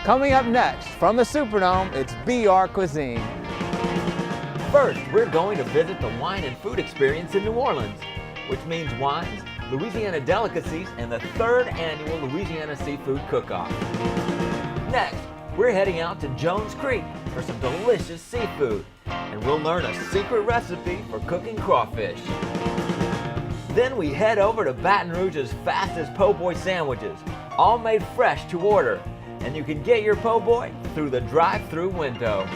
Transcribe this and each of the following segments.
Coming up next, from the Superdome, it's BR Cuisine. First, we're going to visit the Wine and Food Experience in New Orleans, which means wines, Louisiana delicacies, and the 3rd annual Louisiana Seafood Cook-Off. Next, we're heading out to Jones Creek for some delicious seafood, and we'll learn a secret recipe for cooking crawfish. Then we head over to Baton Rouge's fastest po' boy sandwiches, all made fresh to order, and you can get your po' boy through the drive-through window.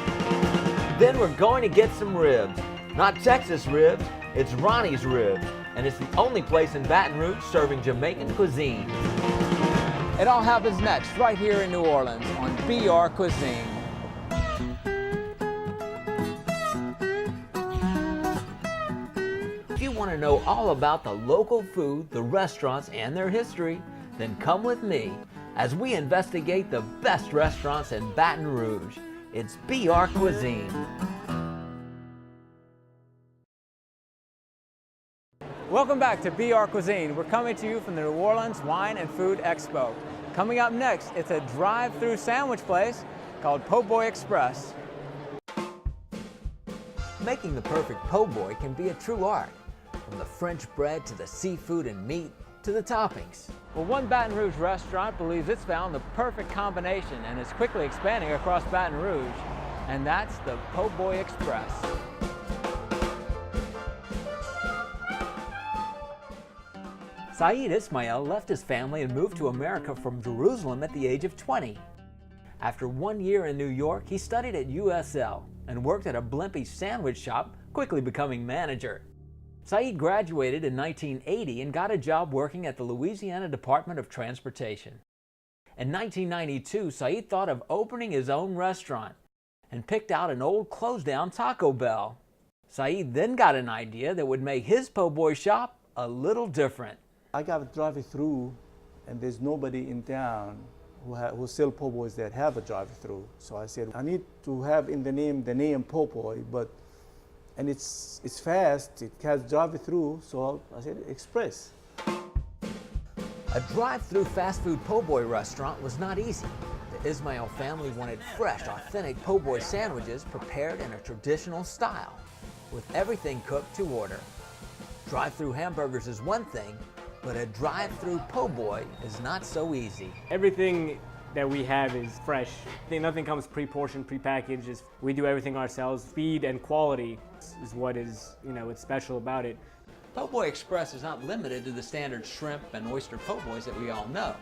Then we're going to get some ribs. Not Texas ribs, it's Ronnie's Ribs, and it's the only place in Baton Rouge serving Jamaican cuisine. It all happens next, right here in New Orleans on BR Cuisine. If you want to know all about the local food, the restaurants, and their history, then come with me as we investigate the best restaurants in Baton Rouge. It's BR Cuisine. Welcome back to BR Cuisine. We're coming to you from the New Orleans Wine and Food Expo. Coming up next, it's a drive-through sandwich place called Po' Boy Express. Making the perfect po' boy can be a true art, from the French bread to the seafood and meat to the toppings. Well, one Baton Rouge restaurant believes it's found the perfect combination and is quickly expanding across Baton Rouge, and that's the Po' Boy Express. Saeed Ismail left his family and moved to America from Jerusalem at the age of 20. After 1 year in New York, he studied at USL and worked at a Blimpie sandwich shop, quickly becoming manager. Saeed graduated in 1980 and got a job working at the Louisiana Department of Transportation. In 1992, Saeed thought of opening his own restaurant and picked out an old closed-down Taco Bell. Saeed then got an idea that would make his po' boy shop a little different. I got a drive-through, and there's nobody in town who sell po' boys that have a drive-through. So I said, I need to have in the name po' boy, and it's fast, it has drive-through, so I said Express. A drive-through fast food po' boy restaurant was not easy. The Ismail family wanted fresh, authentic po' boy sandwiches prepared in a traditional style, with everything cooked to order. Drive-through hamburgers is one thing, but a drive-through po' boy is not so easy. Everything that we have is fresh. Nothing comes pre-portioned, pre-packaged. We do everything ourselves. Speed and quality is what is, what's special about it. Po' Boy Express is not limited to the standard shrimp and oyster po' boys that we all know.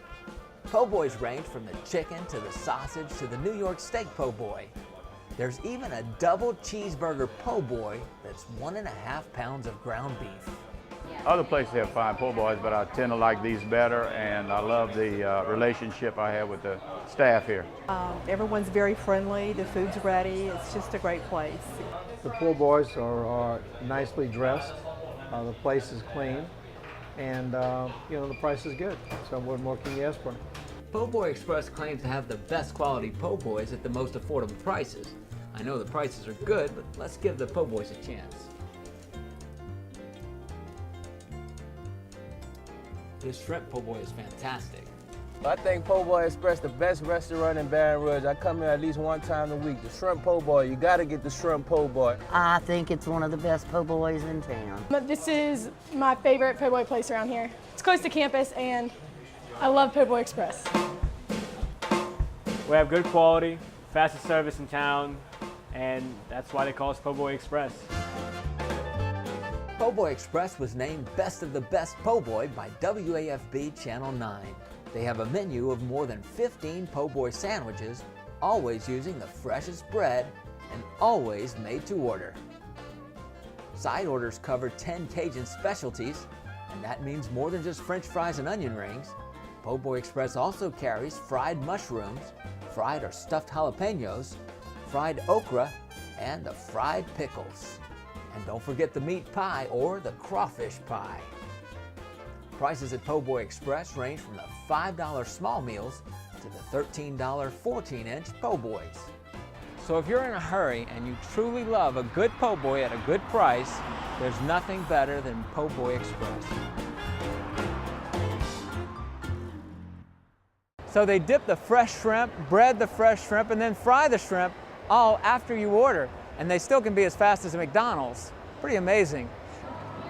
Po' boys range from the chicken to the sausage to the New York steak po' boy. There's even a double cheeseburger po' boy that's 1.5 pounds of ground beef. Other places have fine po' boys, but I tend to like these better, and I love the relationship I have with the staff here. Everyone's very friendly, the food's ready, it's just a great place. The po' boys are nicely dressed, the place is clean, and the price is good, so what more can you ask for? Po' Boy Express claims to have the best quality po' boys at the most affordable prices. I know the prices are good, but let's give the po' boys a chance. This shrimp po' boy is fantastic. I think Po' Boy Express the best restaurant in Baton Rouge. I come here at least one time a week. The shrimp po' boy, you gotta get the shrimp po' boy. I think it's one of the best po' boys in town. This is my favorite po' boy place around here. It's close to campus and I love Po' Boy Express. We have good quality, fastest service in town, and that's why they call us Po' Boy Express. Po' Boy Express was named Best of the Best Po' Boy by WAFB Channel 9. They have a menu of more than 15 po' boy sandwiches, always using the freshest bread and always made to order. Side orders cover 10 Cajun specialties, and that means more than just French fries and onion rings. Po' Boy Express also carries fried mushrooms, fried or stuffed jalapenos, fried okra, and the fried pickles. And don't forget the meat pie or the crawfish pie. Prices at Po' Boy Express range from the $5 small meals to the $13 14-inch po' boys. So if you're in a hurry and you truly love a good po' boy at a good price, there's nothing better than Po' Boy Express. So they dip the fresh shrimp, bread the fresh shrimp, and then fry the shrimp all after you order. And they still can be as fast as a McDonald's. Pretty amazing.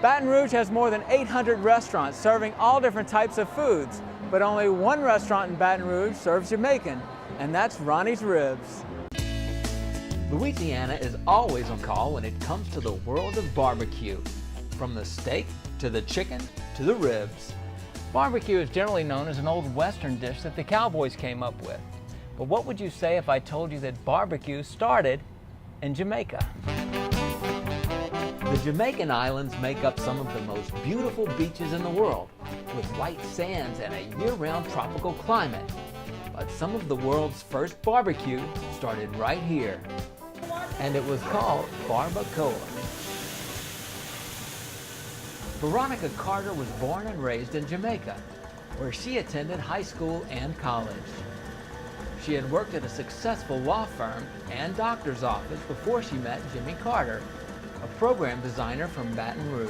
Baton Rouge has more than 800 restaurants serving all different types of foods, but only one restaurant in Baton Rouge serves Jamaican, and that's Ronnie's Ribs. Louisiana is always on call when it comes to the world of barbecue. From the steak, to the chicken, to the ribs. Barbecue is generally known as an old Western dish that the cowboys came up with. But what would you say if I told you that barbecue started in Jamaica? The Jamaican Islands make up some of the most beautiful beaches in the world, with white sands and a year-round tropical climate. But some of the world's first barbecue started right here, and it was called barbacoa. Veronica Carter was born and raised in Jamaica, where she attended high school and college. She had worked at a successful law firm and doctor's office before she met Jimmy Carter, a program designer from Baton Rouge.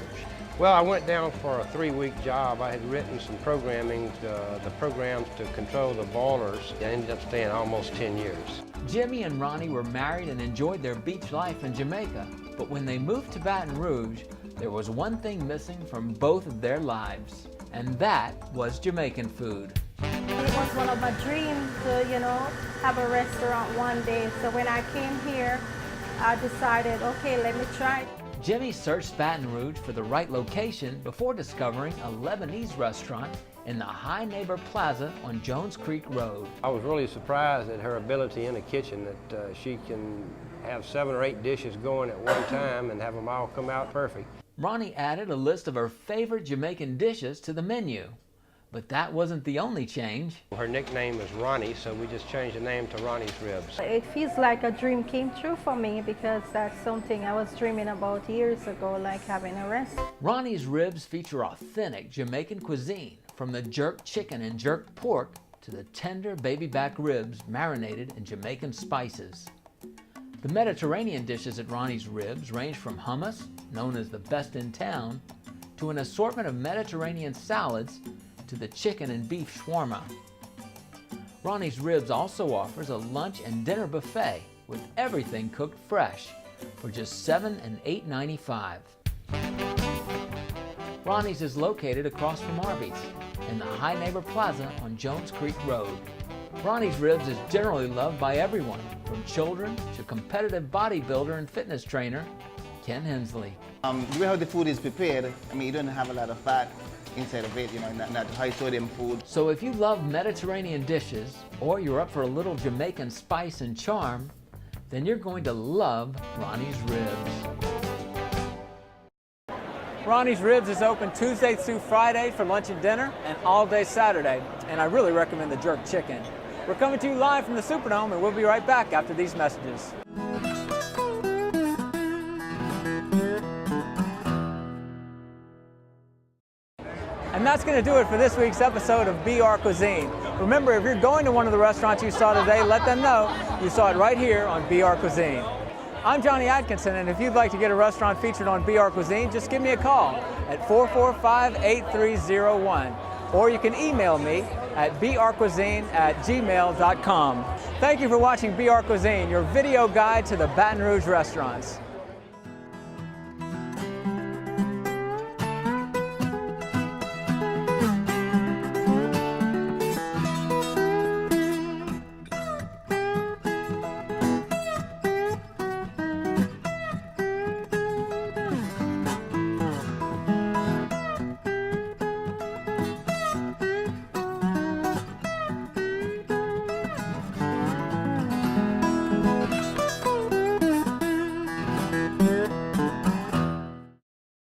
Well, I went down for a 3-week job. I had written some programming, the programs to control the boilers. I ended up staying almost 10 years. Jimmy and Ronnie were married and enjoyed their beach life in Jamaica, but when they moved to Baton Rouge, there was one thing missing from both of their lives, and that was Jamaican food. It was one of my dreams to, have a restaurant one day. So when I came here, I decided, okay, let me try. Jimmy searched Baton Rouge for the right location before discovering a Lebanese restaurant in the High Neighbor Plaza on Jones Creek Road. I was really surprised at her ability in the kitchen, that she can have 7 or 8 dishes going at one time and have them all come out perfect. Ronnie added a list of her favorite Jamaican dishes to the menu. But that wasn't the only change. Her nickname is Ronnie, so we just changed the name to Ronnie's Ribs. It feels like a dream came true for me because that's something I was dreaming about years ago, like having a restaurant. Ronnie's Ribs feature authentic Jamaican cuisine, from the jerk chicken and jerk pork to the tender baby back ribs marinated in Jamaican spices. The Mediterranean dishes at Ronnie's Ribs range from hummus, known as the best in town, to an assortment of Mediterranean salads, to the chicken and beef shawarma. Ronnie's Ribs also offers a lunch and dinner buffet with everything cooked fresh for just $7 and $8.95. Ronnie's is located across from Arby's in the High Neighbor Plaza on Jones Creek Road. Ronnie's Ribs is generally loved by everyone, from children to competitive bodybuilder and fitness trainer Ken Hensley. The way how the food is prepared, you don't have a lot of fat inside of it, not high sodium food. So if you love Mediterranean dishes, or you're up for a little Jamaican spice and charm, then you're going to love Ronnie's Ribs. Ronnie's Ribs is open Tuesday through Friday for lunch and dinner, and all day Saturday. And I really recommend the jerk chicken. We're coming to you live from the Superdome, and we'll be right back after these messages. And that's going to do it for this week's episode of BR Cuisine. Remember, if you're going to one of the restaurants you saw today, let them know you saw it right here on BR Cuisine. I'm Johnny Atkinson, and if you'd like to get a restaurant featured on BR Cuisine, just give me a call at 445-8301. Or you can email me at brcuisine@gmail.com. Thank you for watching BR Cuisine, your video guide to the Baton Rouge restaurants.